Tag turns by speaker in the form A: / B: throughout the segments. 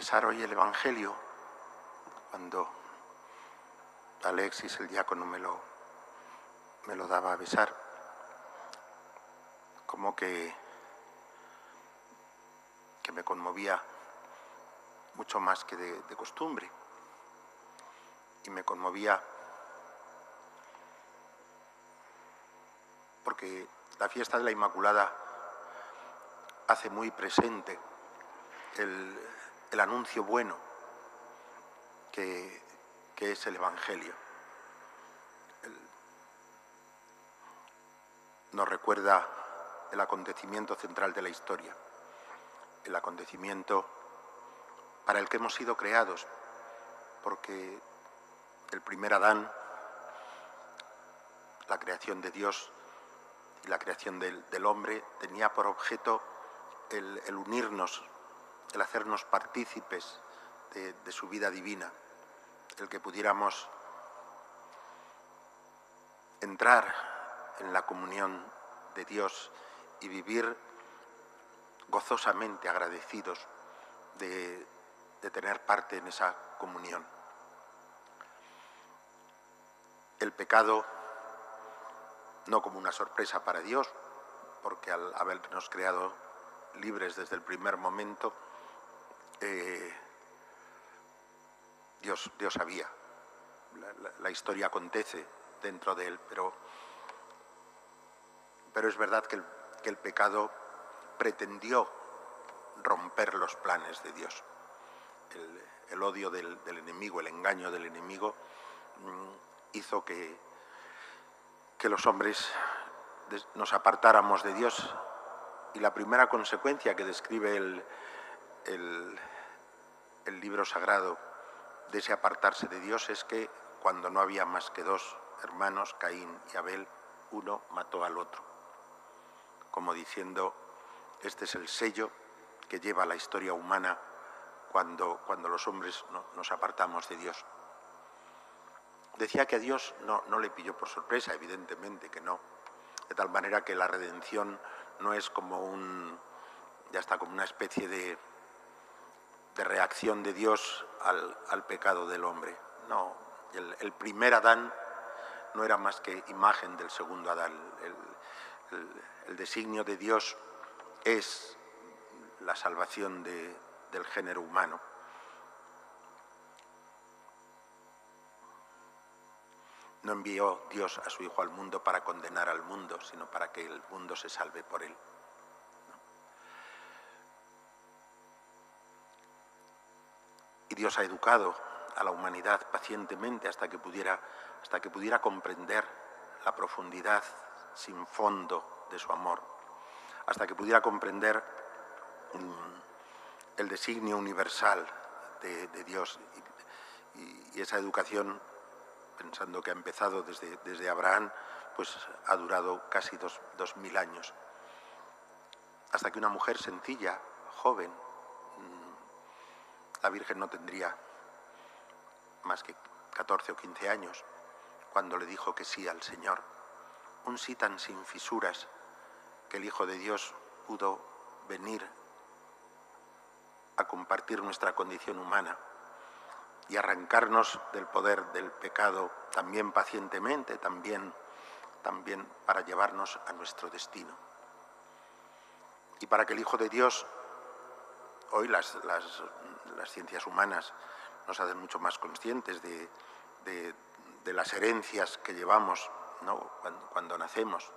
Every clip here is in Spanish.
A: confesar hoy el Evangelio, cuando Alexis, el diácono, me lo daba a besar, como que me conmovía mucho más que de costumbre. Y me conmovía porque la fiesta de la Inmaculada hace muy presente el anuncio bueno que es el Evangelio. Nos recuerda el acontecimiento central de la historia, el acontecimiento para el que hemos sido creados, porque el primer Adán, la creación de Dios y la creación del hombre, tenía por objeto el unirnos, el hacernos partícipes de su vida divina, el que pudiéramos entrar en la comunión de Dios y vivir gozosamente agradecidos de tener parte en esa comunión. El pecado, no como una sorpresa para Dios, porque al habernos creado libres desde el primer momento, Dios sabía. La historia acontece dentro de él, pero es verdad que el pecado pretendió romper los planes de Dios. El odio del enemigo, el engaño del enemigo, hizo que los hombres nos apartáramos de Dios, y la primera consecuencia que describe el libro sagrado de ese apartarse de Dios es que cuando no había más que dos hermanos, Caín y Abel, uno mató al otro, como diciendo: este es el sello que lleva la historia humana cuando los hombres nos apartamos de Dios. Decía que a Dios no le pilló por sorpresa, evidentemente que no, de tal manera que la redención no es como como una especie de reacción de Dios al pecado del hombre. No, el primer Adán no era más que imagen del segundo Adán. El designio de Dios es la salvación del género humano. No envió Dios a su Hijo al mundo para condenar al mundo, sino para que el mundo se salve por él. Y Dios ha educado a la humanidad pacientemente hasta que pudiera comprender la profundidad sin fondo de su amor, hasta que pudiera comprender el designio universal de Dios. Y esa educación, pensando que ha empezado desde Abraham, pues ha durado casi 2000 años. Hasta que una mujer sencilla, joven, la Virgen no tendría más que 14 o 15 años, cuando le dijo que sí al Señor. Un sí tan sin fisuras que el Hijo de Dios pudo venir a compartir nuestra condición humana y arrancarnos del poder del pecado también pacientemente, también para llevarnos a nuestro destino. Y para que el Hijo de Dios, hoy las ciencias humanas nos hacen mucho más conscientes de las herencias que llevamos, ¿no?, cuando nacemos.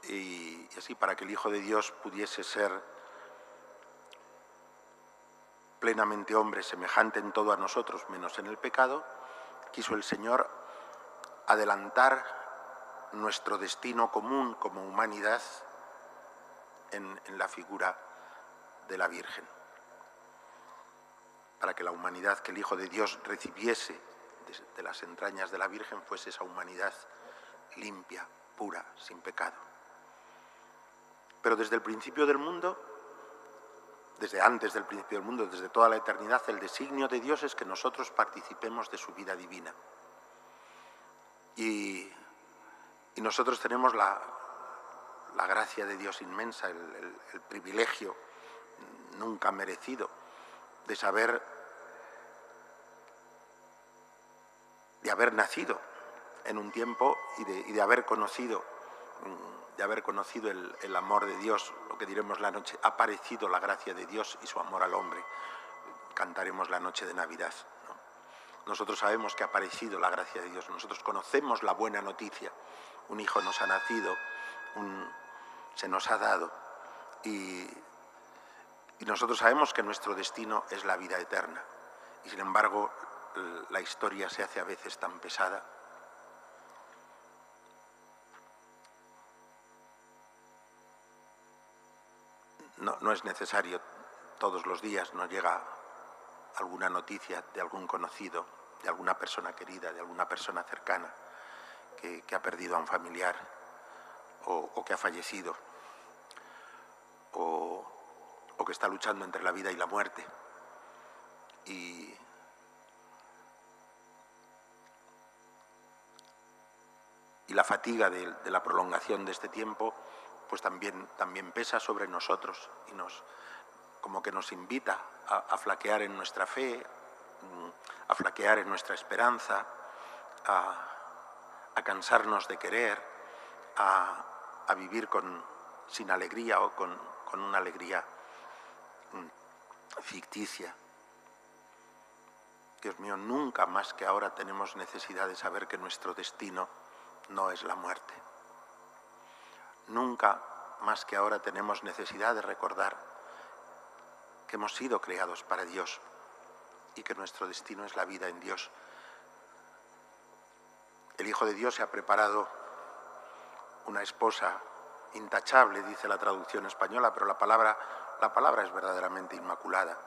A: Y así, para que el Hijo de Dios pudiese ser plenamente hombre, semejante en todo a nosotros, menos en el pecado, quiso el Señor adelantar nuestro destino común como humanidad en la figura de la Virgen, para que la humanidad que el Hijo de Dios recibiese de las entrañas de la Virgen fuese esa humanidad limpia, pura, sin pecado. Pero desde el principio del mundo, desde antes del principio del mundo, desde toda la eternidad, el designio de Dios es que nosotros participemos de su vida divina. Y nosotros tenemos la gracia de Dios inmensa, el privilegio nunca merecido de saber, de haber nacido en un tiempo y de haber conocido el amor de Dios, lo que diremos la noche, ha aparecido la gracia de Dios y su amor al hombre. Cantaremos la noche de Navidad, ¿no? Nosotros sabemos que ha aparecido la gracia de Dios, nosotros conocemos la buena noticia. Un hijo nos ha nacido, se nos ha dado, y nosotros sabemos que nuestro destino es la vida eterna. Y sin embargo, la historia se hace a veces tan pesada. No es necesario, todos los días nos llega alguna noticia de algún conocido, de alguna persona querida, de alguna persona cercana que ha perdido a un familiar o que ha fallecido o que está luchando entre la vida y la muerte. Y la fatiga de la prolongación de este tiempo pues también pesa sobre nosotros y como que nos invita a flaquear en nuestra fe, a flaquear en nuestra esperanza, a cansarnos de querer, a vivir sin alegría o con una alegría ficticia. Dios mío, nunca más que ahora tenemos necesidad de saber que nuestro destino no es la muerte. Nunca más que ahora tenemos necesidad de recordar que hemos sido creados para Dios y que nuestro destino es la vida en Dios. El Hijo de Dios se ha preparado una esposa intachable, dice la traducción española, pero la palabra es verdaderamente inmaculada.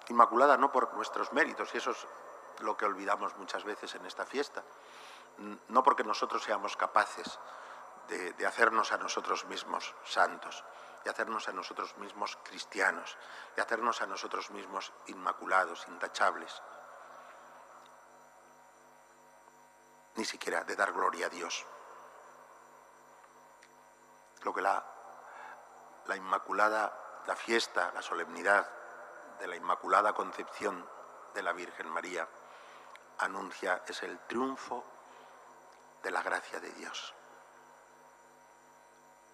A: Inmaculada no por nuestros méritos, y eso es lo que olvidamos muchas veces en esta fiesta, no porque nosotros seamos capaces de hacernos a nosotros mismos santos, de hacernos a nosotros mismos cristianos, de hacernos a nosotros mismos inmaculados, intachables, ni siquiera de dar gloria a Dios. Lo que la Inmaculada, la fiesta, la solemnidad de la Inmaculada Concepción de la Virgen María anuncia es el triunfo de la gracia de Dios.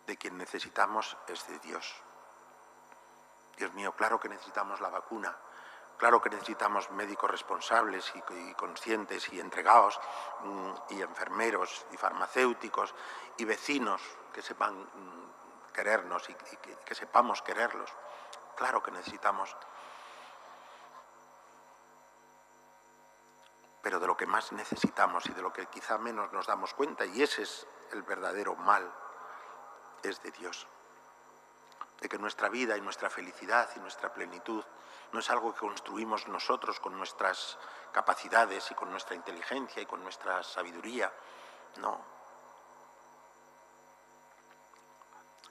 A: De quien necesitamos es de Dios. Dios mío, claro que necesitamos la vacuna, claro que necesitamos médicos responsables y conscientes y entregados, y enfermeros y farmacéuticos y vecinos que sepan querernos y que sepamos quererlos. Claro que necesitamos. Pero de lo que más necesitamos y de lo que quizá menos nos damos cuenta, y ese es el verdadero mal, es de Dios. De que nuestra vida y nuestra felicidad y nuestra plenitud no es algo que construimos nosotros con nuestras capacidades y con nuestra inteligencia y con nuestra sabiduría. No.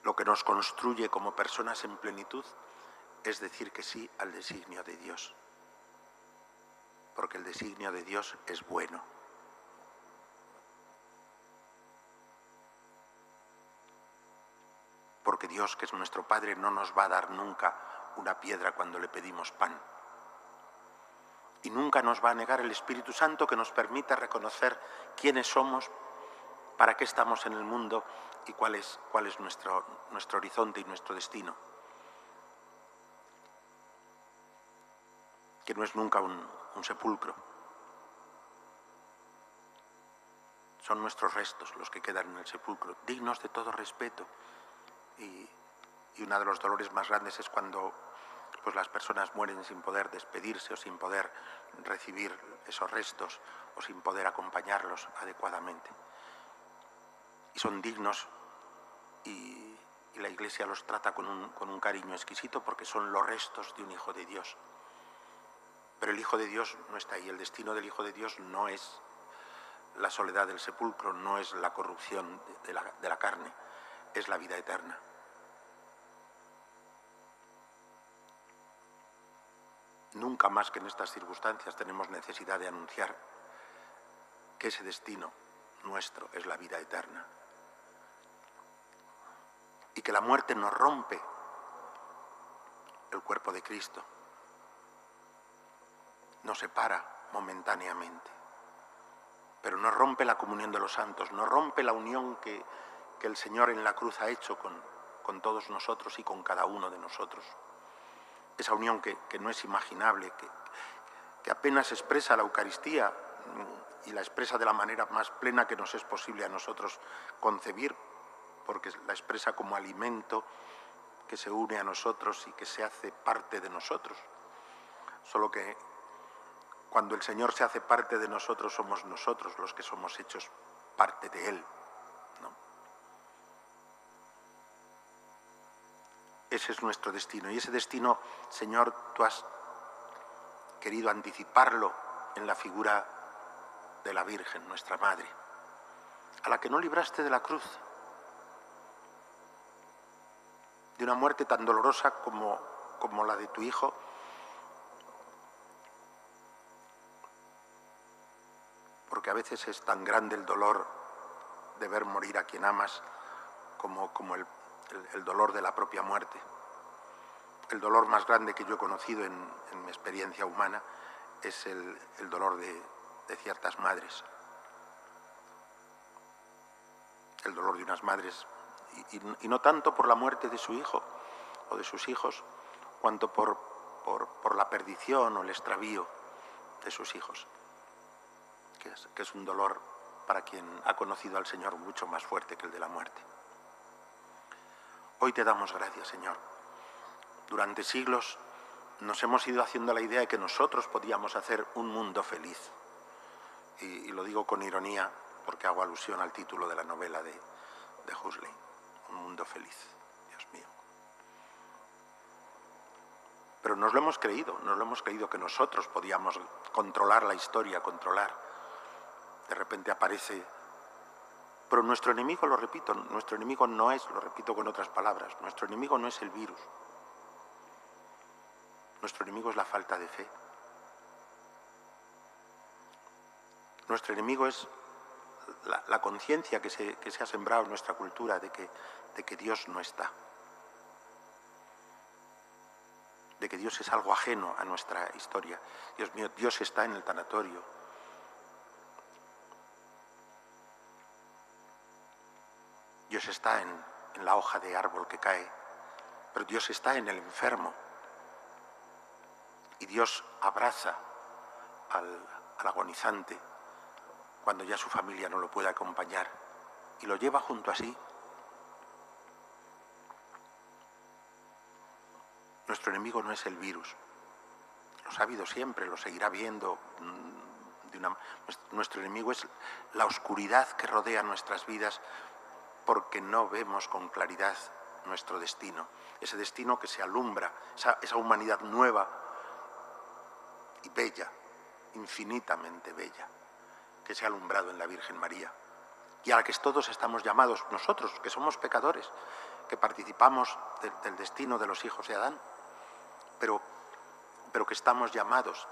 A: Lo que nos construye como personas en plenitud es decir que sí al designio de Dios. Porque el designio de Dios es bueno. Porque Dios, que es nuestro Padre, no nos va a dar nunca una piedra cuando le pedimos pan. Y nunca nos va a negar el Espíritu Santo que nos permita reconocer quiénes somos, para qué estamos en el mundo y cuál es nuestro horizonte y nuestro destino. Que no es nunca un sepulcro. Son nuestros restos los que quedan en el sepulcro, dignos de todo respeto. Y uno de los dolores más grandes es cuando pues, las personas mueren sin poder despedirse o sin poder recibir esos restos o sin poder acompañarlos adecuadamente. Y son dignos y la Iglesia los trata con un cariño exquisito porque son los restos de un Hijo de Dios. Pero el Hijo de Dios no está ahí. El destino del Hijo de Dios no es la soledad del sepulcro, no es la corrupción de la carne, es la vida eterna. Nunca más que en estas circunstancias tenemos necesidad de anunciar que ese destino nuestro es la vida eterna. Y que la muerte no rompe el cuerpo de Cristo. nos separa momentáneamente, pero no rompe la comunión de los santos, no rompe la unión que el Señor en la cruz ha hecho con todos nosotros y con cada uno de nosotros. Esa unión que no es imaginable, que apenas expresa la Eucaristía y la expresa de la manera más plena que nos es posible a nosotros concebir, porque la expresa como alimento que se une a nosotros y que se hace parte de nosotros. Solo que cuando el Señor se hace parte de nosotros, somos nosotros los que somos hechos parte de Él, ¿no? Ese es nuestro destino. Y ese destino, Señor, tú has querido anticiparlo en la figura de la Virgen, nuestra Madre, a la que no libraste de la cruz, de una muerte tan dolorosa como la de tu Hijo, porque a veces es tan grande el dolor de ver morir a quien amas como el dolor de la propia muerte. El dolor más grande que yo he conocido en mi experiencia humana es el dolor de ciertas madres. El dolor de unas madres, y no tanto por la muerte de su hijo o de sus hijos, cuanto por la perdición o el extravío de sus hijos, que es un dolor para quien ha conocido al Señor mucho más fuerte que el de la muerte. Hoy te damos gracias, Señor. Durante siglos nos hemos ido haciendo la idea de que nosotros podíamos hacer un mundo feliz. Y lo digo con ironía porque hago alusión al título de la novela de Huxley, Un mundo feliz, Dios mío. Pero nos lo hemos creído que nosotros podíamos controlar la historia, De repente aparece... Pero nuestro enemigo, lo repito, nuestro enemigo no es, lo repito con otras palabras, nuestro enemigo no es el virus. Nuestro enemigo es la falta de fe. Nuestro enemigo es la conciencia que se ha sembrado en nuestra cultura de que Dios no está. De que Dios es algo ajeno a nuestra historia. Dios mío, Dios está en el tanatorio. Dios está en la hoja de árbol que cae. Pero Dios está en el enfermo. Y Dios abraza al agonizante cuando ya su familia no lo puede acompañar y lo lleva junto a sí. Nuestro enemigo no es el virus. Lo ha habido siempre, lo seguirá viendo. Nuestro enemigo es la oscuridad que rodea nuestras vidas porque no vemos con claridad nuestro destino. Ese destino que se alumbra, esa humanidad nueva y bella, infinitamente bella, que se ha alumbrado en la Virgen María y a la que todos estamos llamados, nosotros que somos pecadores, que participamos del destino de los hijos de Adán, pero que estamos llamados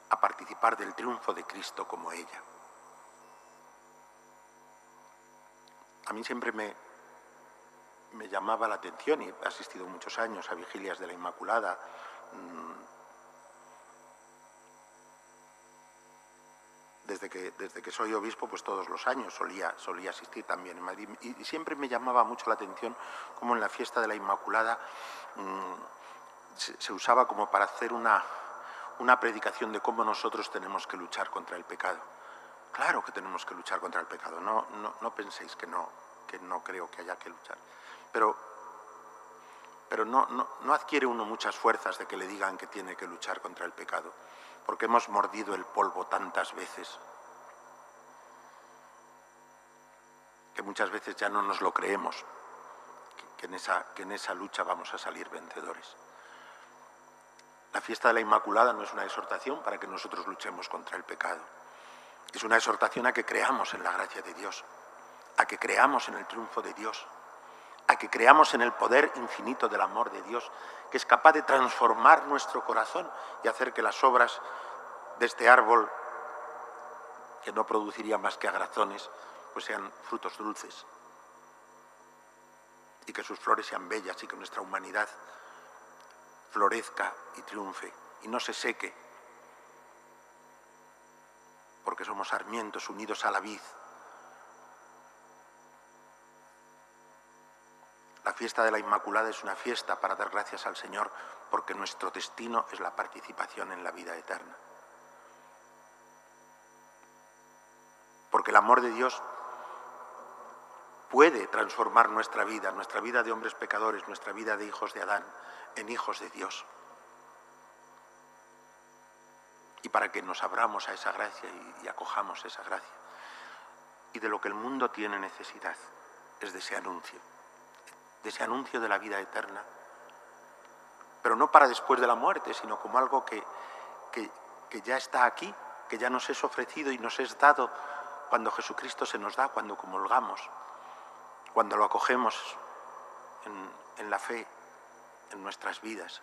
A: a participar del triunfo de Cristo como ella. A mí siempre me llamaba la atención, y he asistido muchos años a vigilias de la Inmaculada, desde que soy obispo, pues todos los años solía asistir también en Madrid, y siempre me llamaba mucho la atención cómo en la fiesta de la Inmaculada se usaba como para hacer una predicación de cómo nosotros tenemos que luchar contra el pecado. Claro que tenemos que luchar contra el pecado, no penséis que no creo que haya que luchar, pero no adquiere uno muchas fuerzas de que le digan que tiene que luchar contra el pecado, porque hemos mordido el polvo tantas veces que muchas veces ya no nos lo creemos, que en esa lucha vamos a salir vencedores. La fiesta de la Inmaculada no es una exhortación para que nosotros luchemos contra el pecado, es una exhortación a que creamos en la gracia de Dios, a que creamos en el triunfo de Dios, a que creamos en el poder infinito del amor de Dios, que es capaz de transformar nuestro corazón y hacer que las obras de este árbol, que no produciría más que agrazones, pues sean frutos dulces, y que sus flores sean bellas y que nuestra humanidad florezca y triunfe y no se seque, porque somos sarmientos unidos a la vid. La fiesta de la Inmaculada es una fiesta para dar gracias al Señor, porque nuestro destino es la participación en la vida eterna. Porque el amor de Dios puede transformar nuestra vida de hombres pecadores, nuestra vida de hijos de Adán, en hijos de Dios. Y para que nos abramos a esa gracia y acojamos esa gracia. Y de lo que el mundo tiene necesidad es de ese anuncio de la vida eterna, pero no para después de la muerte, sino como algo que ya está aquí, que ya nos es ofrecido y nos es dado cuando Jesucristo se nos da, cuando comulgamos, cuando lo acogemos en la fe, en nuestras vidas.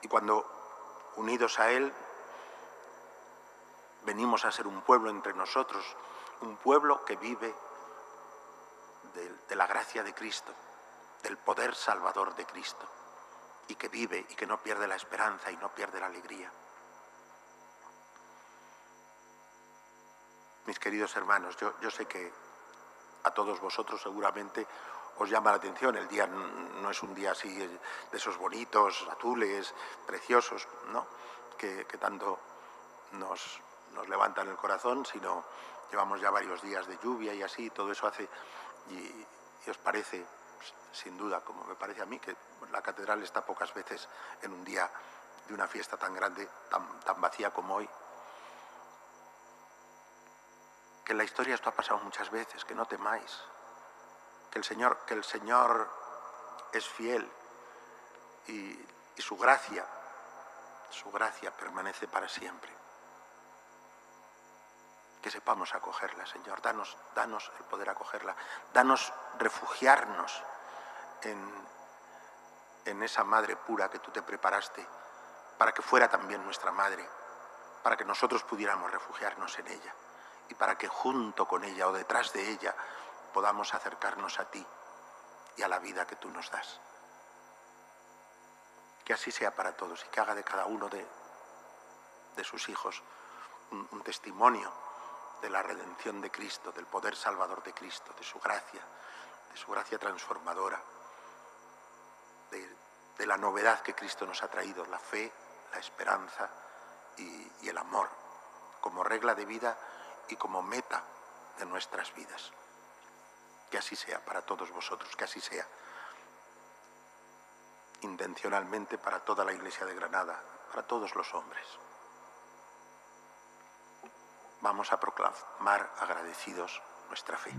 A: Y cuando, unidos a Él, venimos a ser un pueblo entre nosotros, un pueblo que vive de la gracia de Cristo, del poder salvador de Cristo, y que vive y que no pierde la esperanza y no pierde la alegría. Mis queridos hermanos, yo sé que a todos vosotros seguramente os llama la atención. El día no es un día así de esos bonitos, azules, preciosos, ¿no? que tanto nos levantan el corazón, sino llevamos ya varios días de lluvia y así, todo eso hace, y os parece, sin duda, como me parece a mí, que la catedral está pocas veces en un día de una fiesta tan grande, tan vacía como hoy. Que en la historia esto ha pasado muchas veces, que no temáis, que el Señor es fiel y su gracia permanece para siempre. Que sepamos acogerla, Señor, danos el poder acogerla, danos refugiarnos en esa madre pura que tú te preparaste para que fuera también nuestra madre, para que nosotros pudiéramos refugiarnos en ella y para que junto con ella o detrás de ella podamos acercarnos a ti y a la vida que tú nos das. Que así sea para todos y que haga de cada uno de sus hijos un testimonio de la redención de Cristo, del poder salvador de Cristo, de su gracia transformadora, de la novedad que Cristo nos ha traído, la fe, la esperanza y el amor, como regla de vida y como meta de nuestras vidas. Que así sea para todos vosotros, que así sea intencionalmente para toda la Iglesia de Granada, para todos los hombres. Vamos a proclamar agradecidos nuestra fe.